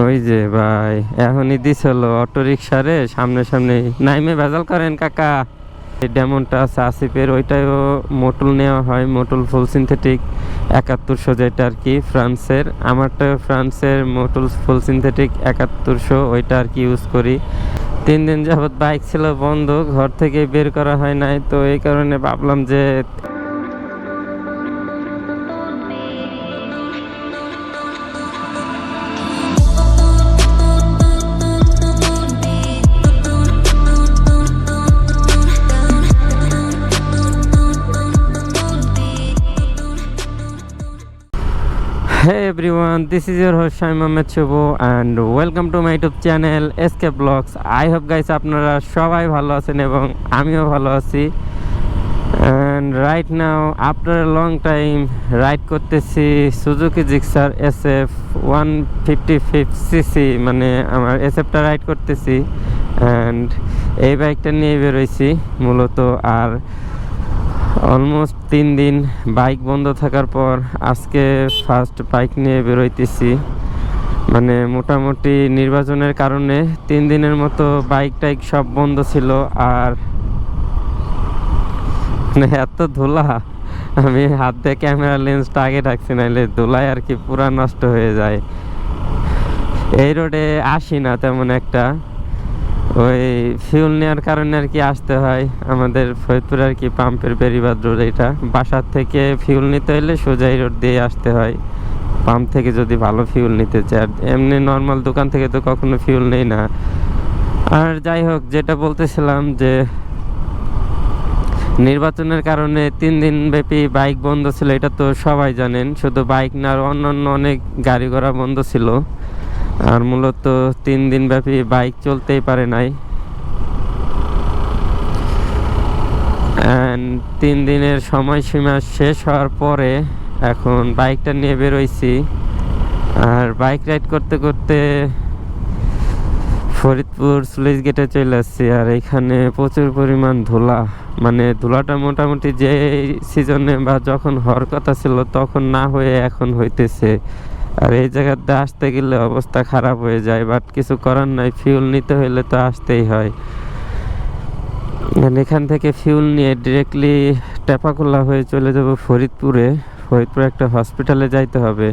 ওই যে ভাই এখনই দিছিল অটো রিক্সা রে, সামনে সামনে নাইমে ভেজাল করেন কাকা। এই ডেমনটা আছে আসিফের, ওইটাও মোটল নেওয়া হয়, মোটল ফুল সিনথেটিক 7100, যেটা আর কি ফ্রান্সের। আমারটা ফ্রান্সের মোটল ফুল সিনথেটিক 7100, ওইটা আর কি ইউজ করি। 3 দিন যাবৎ বাইক ছিল বন্ধ, ঘর থেকে বের করা হয় নাই, তো এই কারণে ভাবলাম যে Hey everyone, this is your host Shaim Ahmed Shubho and welcome to my YouTube channel SK Vlogs. I hope guys আপনারা সবাই ভালো আছেন এবং আমিও ভালো আছি। And right now after a long time ride করতেছি সুজুকি জিক্সার SF 155cc, মানে আমার এসএফটা রাইড করতেছি। and এই বাইকটা নিয়ে বেরোইছি মূলত। আর অলমোস্ট 3 দিন বাইক বন্ধ থাকার পর আজকে ফার্স্ট বাইক নিয়ে বেরোইতেছি। মানে মোটামুটি নির্বাচনের কারণে 3 দিনের মতো বাইক টাইক সব বন্ধ ছিল। আর মানে এত ধুলা, আমি হাত দিয়ে ক্যামেরা লেন্সটা আগে রাখছি, নাইলে ধুলায় আর কি পুরা নষ্ট হয়ে যায়। এই রোডে আসি না তেমন একটা, ওই ফিউল নেওয়ার কারণে আর কি আসতে হয়। আমাদের ফরিদপুর আর কি পাম্পের বেরিবাদ রোড, এটা বাসার থেকে ফিউল নিতে হলে সোজা এই রোড দিয়ে আসতে হয় পাম্প থেকে, যদি ভালো ফিউল নিতে চাই। আর এমনি নর্মাল দোকান থেকে তো কখনো ফিউল নেই না। আর যাই হোক, যেটা বলতেছিলাম যে নির্বাচনের কারণে 3 দিন ব্যাপী বাইক বন্ধ ছিল, এটা তো সবাই জানেন। শুধু বাইক না, আর অন্যান্য অনেক গাড়ি ঘোড়া বন্ধ ছিল। আর মূলত 3 দিন ব্যাপী বাইক চলতেই পারে নাই। 3 দিনের সময়সীমা শেষ হওয়ার পরে এখন বাইকটা নিয়ে বেরোইছি। আর বাইক রাইড করতে করতে ফরিদপুর স্লুইস গেটে চলে আসছি। আর এখানে প্রচুর পরিমাণ ধুলা, মানে ধুলাটা মোটামুটি যে সিজনে বা যখন হওয়ার কথা ছিল তখন না হয়ে এখন হইতেছে। আর এই জায়গাতে আসতে গেলে অবস্থা খারাপ হয়ে যায়, বাট কিছু করার নাই, ফিউল নিতে হলে তো আসতেই হয়। এখান থেকে ফিউল নিয়ে ডিরেক্টলি টেপাখোলা হয়ে চলে যাব ফরিদপুরে। ফরিদপুরে একটা হসপিটালে যাইতে হবে।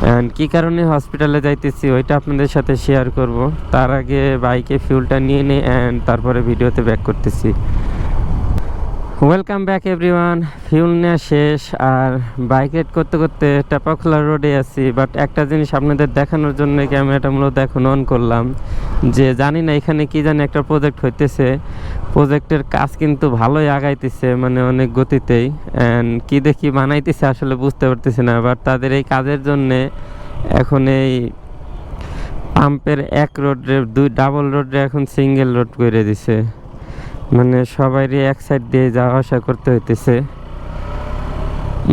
অ্যান্ড কী কারণে হসপিটালে যাইতেছি ওইটা আপনাদের সাথে শেয়ার করব। তার আগে বাইকে ফিউলটা নিয়ে নিই অ্যান্ড তারপরে ভিডিওতে ব্যাক করতেছি। Welcome back everyone. ফিউল নেওয়া শেষ আর বাইক রাইড করতে করতে টেপাখোলা রোডে আছি। বাট একটা জিনিস আপনাদের দেখানোর জন্য ক্যামেরাটা মূলত এখন অন করলাম, যে জানি না এখানে কি জানি একটা প্রজেক্ট হইতেছে। প্রজেক্টের কাজ কিন্তু ভালোই আগাইতেছে, মানে অনেক গতিতেই। অ্যান্ড কী দেখি বানাইতেছে আসলে বুঝতে পারতেছি না। বাট তাদের এই কাজের জন্যে এখন এই পাম্পের এক রোডে ডাবল রোডে এখন সিঙ্গেল রোড করে দিছে, মানে সবাইরই এক সাইড দিয়ে যাওয়া আসা করতে হইতেছে।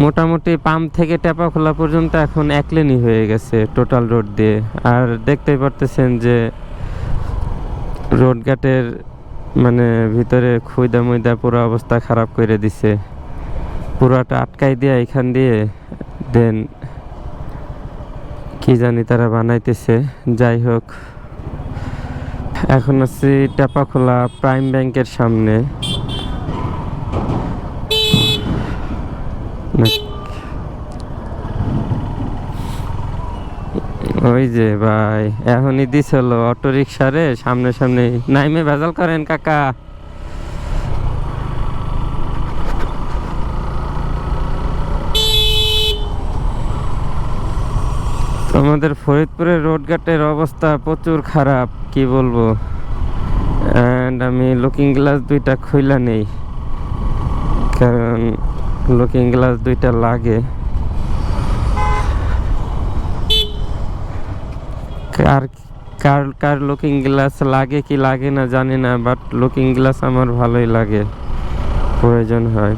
মোটামুটি পাম্প থেকে টেপাখোলা পর্যন্ত এখন এক লেনই হয়ে গেছে টোটাল রোড দিয়ে। আর দেখতেই পারতেছেন যে রোড ঘাটের মানে ভিতরে খুইদা মুইদা পুরো অবস্থা খারাপ করে দিছে, পুরাটা আটকাই দিয়ে এখান দিয়ে দেন কি জানি তারা বানাইতেছে। যাই হোক, এখন আছি টেপাখোলা প্রাইম ব্যাংকের সামনে। ওই যে ভাই এখনই দিছিল অটো রিক্সা রে, সামনে সামনে নাইমে ভেজাল করেন কাকা। আমাদের ফরিদপুরের রোডঘাটের অবস্থা প্রচুর খারাপ, কি বলবো। অ্যান্ড আমি লুকিং গ্লাস 2টা খুইলা নেই, কারণ লুকিং গ্লাস 2টা লাগে। কার কার কার লুকিং গ্লাস লাগে কি লাগে না জানি না, বাট লুকিং গ্লাস আমার ভালোই লাগে, প্রয়োজন হয়।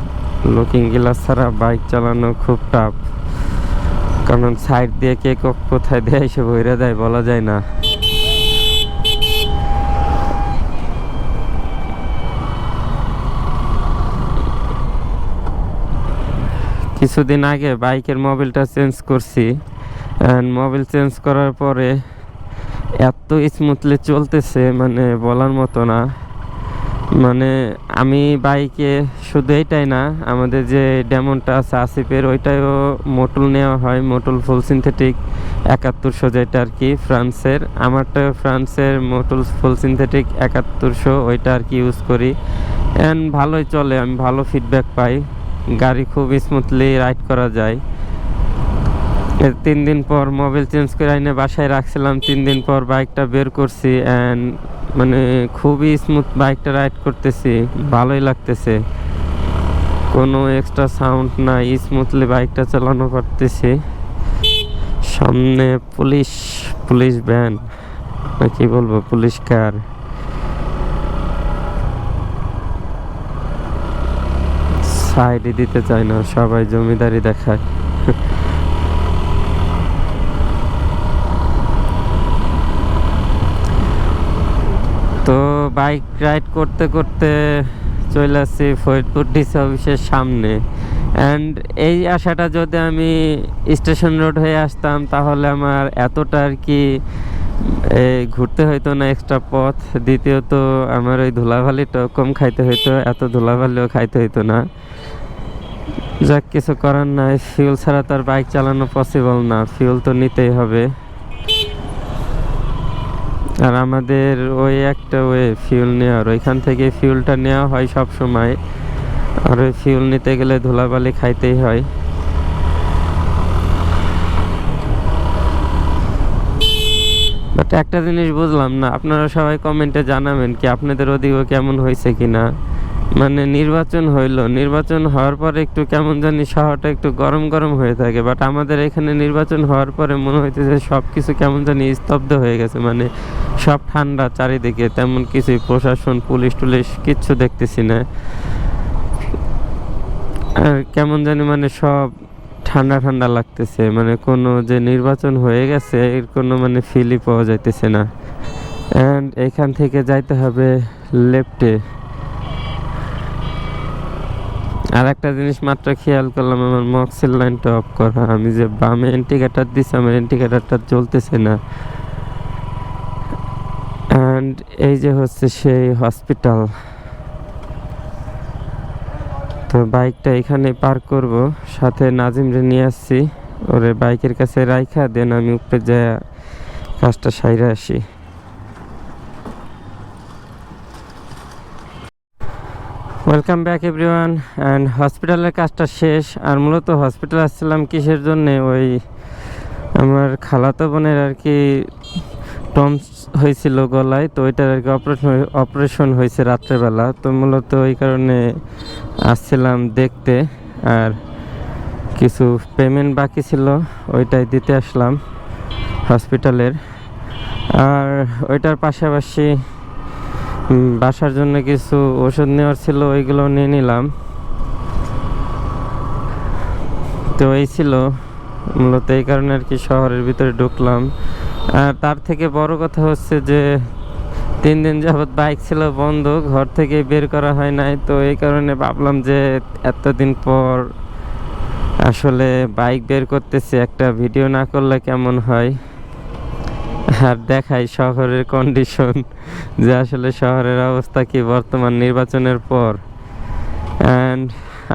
লুকিং গ্লাস ছাড়া বাইক চালানো খুব টাফ, কারণ সাইড দিয়ে কে কোথায় দেয় এসে ভরে দেয় বলা যায় না। কিছুদিন আগে বাইকের মোবিলটা চেঞ্জ করছি। মোবিল চেঞ্জ করার পরে এত স্মুথলি চলতেছে মানে বলার মতো না। মানে আমি বাইকে শুধু এইটাই না, আমাদের যে ডেমনটা আছে আসিফের, ওইটাও মোটল নেওয়া হয়, মোটল ফুল সিনথেটিক 7100, যেটা আর কি ফ্রান্সের। আমারটা ফ্রান্সের মোটল ফুল সিনথেটিক 7100, ওইটা আর কি ইউজ করি। অ্যান্ড ভালোই চলে, আমি ভালো ফিডব্যাক পাই, গাড়ি খুব স্মুথলি রাইড করা যায়। 3 দিন পর মোবাইল চেঞ্জ করে আইনে বাসায় রাখছিলাম, 3 দিন পর বাইকটা বের করছি অ্যান্ড মানে খুবই স্মুথ বাইকটা রাইড করতেছি, ভালোই লাগতেছে, কোনো এক্সট্রা সাউন্ড নাই, স্মুথলি বাইকটা চালানো পারতেছি। সামনে পুলিশ ভ্যান না কি বলবো, পুলিশ কার। সাইডে দিতে চায় না, সবাই জমিদারি দেখায়। তো বাইক রাইড করতে করতে চলে আসছি ফরিদপুর ডিসি অফিসের সামনে। অ্যান্ড এই আশাটা যদি আমি স্টেশন রোড হয়ে আসতাম তাহলে আমার এতটা আর কি ঘুরতে হইতো না এক্সট্রা পথ। দ্বিতীয়ত আমার ওই ধুলাবালিটা কম খাইতে হইতো, এত ধুলাবালিও খাইতে হইতো না। যাক, কিছু করার নাই, ফিউল ছাড়া তো আর বাইক চালানো পসিবল না, ফিউল তো নিতেই হবে। আর আমাদের ওই একটা ফিউল নেওয়ার, ওইখান থেকে ফিউলটা নেওয়া হয় সব সময়। আর ওই ফিউল নিতে গেলে ধুলাবালি খাইতেই হয়। বাট একটা জিনিস বুঝলাম না, আপনারা সবাই কমেন্টে জানাবেন কি আপনাদের ওদিকেও কেমন হয়েছে কিনা। মানে নির্বাচন হইলো, নির্বাচন হওয়ার পরে একটু কেমন জানি শহরটা একটু গরম গরম হয়ে থাকে, বাট আমাদের এখানে নির্বাচন হওয়ার পরে মনে হইতেছে সব কিছু কেমন জানি স্তব্ধ হয়ে গেছে। মানে সব ঠান্ডা চারিদিকে, তেমন কিছুই প্রশাসন পুলিশ টুলিশ কিচ্ছু দেখতেছি না। আর কেমন জানি মানে সব ঠান্ডা ঠান্ডা লাগতেছে, মানে কোনো যে নির্বাচন হয়ে গেছে এর কোনো মানে ফিলই পাওয়া যাইতেছে না। অ্যান্ড এখান থেকে যাইতে হবে লেফটে। আর একটা জিনিস মাত্র খেয়াল করলাম, আমার মক্সিল লাইনটা অফ করা, আমি যে বামে ইন্ডিকেটার দিছি আমার ইন্ডিকেটারটা জ্বলতেছে না। অ্যান্ড এই যে হচ্ছে সেই হসপিটাল। তো বাইকটা এখানে পার্ক করব, সাথে নাজিমরে নিয়ে আসছি, ওরে বাইকের কাছে রাইখা দেন আমি উপরে যায় কাজটা সাইরা আসি। Welcome back everyone. অ্যান্ড হসপিটালের কাজটা শেষ। আর মূলত হসপিটাল আসছিলাম কিসের জন্যে, ওই আমার খালাতো বোনের আর কি টমস হয়েছিল গলায়, তো ওইটার আর কি অপারেশন হয়েছে রাত্রেবেলা, তো মূলত ওই কারণে আসছিলাম দেখতে। আর কিছু পেমেন্ট বাকি ছিল, ওইটাই দিতে আসলাম হসপিটালের। আর ওইটার পাশাপাশি বাসার জন্য কিছু ওষুধ নেওয়ার ছিল, ওইগুলো নিয়ে নিলাম। তো এই ছিল মূলত, এই কারণে আর কি শহরের ভিতরে ঢুকলাম। আর তার থেকে বড় কথা হচ্ছে যে 3 দিন যাবৎ বাইক ছিল বন্ধ, ঘর থেকে বের করা হয় নাই, তো এই কারণে ভাবলাম যে এতদিন পর আসলে বাইক বের করতেছি, একটা ভিডিও না করলে কেমন হয়। আর দেখাই শহরের কন্ডিশন, যে আসলে শহরের অবস্থা কি বর্তমান নির্বাচনের পর। অ্যান্ড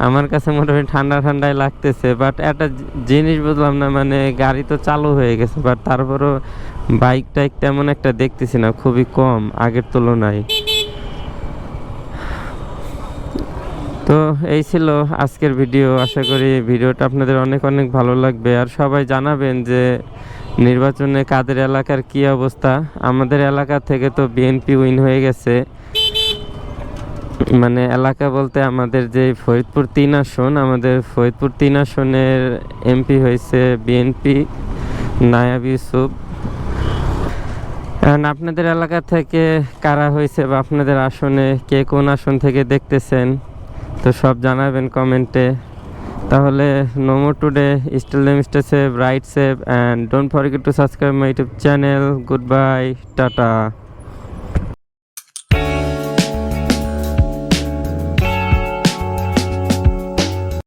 আমার কাছে মোটামুটি ঠান্ডা ঠান্ডাই লাগতেছে, বাট একটা জিনিস বুঝলাম না, মানে গাড়ি তো চালু হয়ে গেছে, বাট তারপরও বাইক টাইক তেমন একটা দেখতেছি না, খুবই কম আগের তুলনায়। তো এই ছিল আজকের ভিডিও, আশা করি ভিডিওটা আপনাদের অনেক অনেক ভালো লাগবে। আর সবাই জানাবেন যে নির্বাচনে কাদের এলাকার কি অবস্থা। আমাদের এলাকা থেকে তো বিএনপি উইন হয়ে গেছে, মানে এলাকা বলতে আমাদের যে ফরিদপুর 3 আসন, আমাদের ফরিদপুর 3 আসনের এমপি হয়েছে বিএনপি নায়াব ইউসুফ। আপনাদের এলাকা থেকে কারা হয়েছে বা আপনাদের আসনে কে কোন আসন থেকে দেখতেছেন, তো সব জানাবেন কমেন্টে। তাহলে no more today, still them, stay safe, ride safe, and don't forget to subscribe my YouTube channel. Goodbye, tata.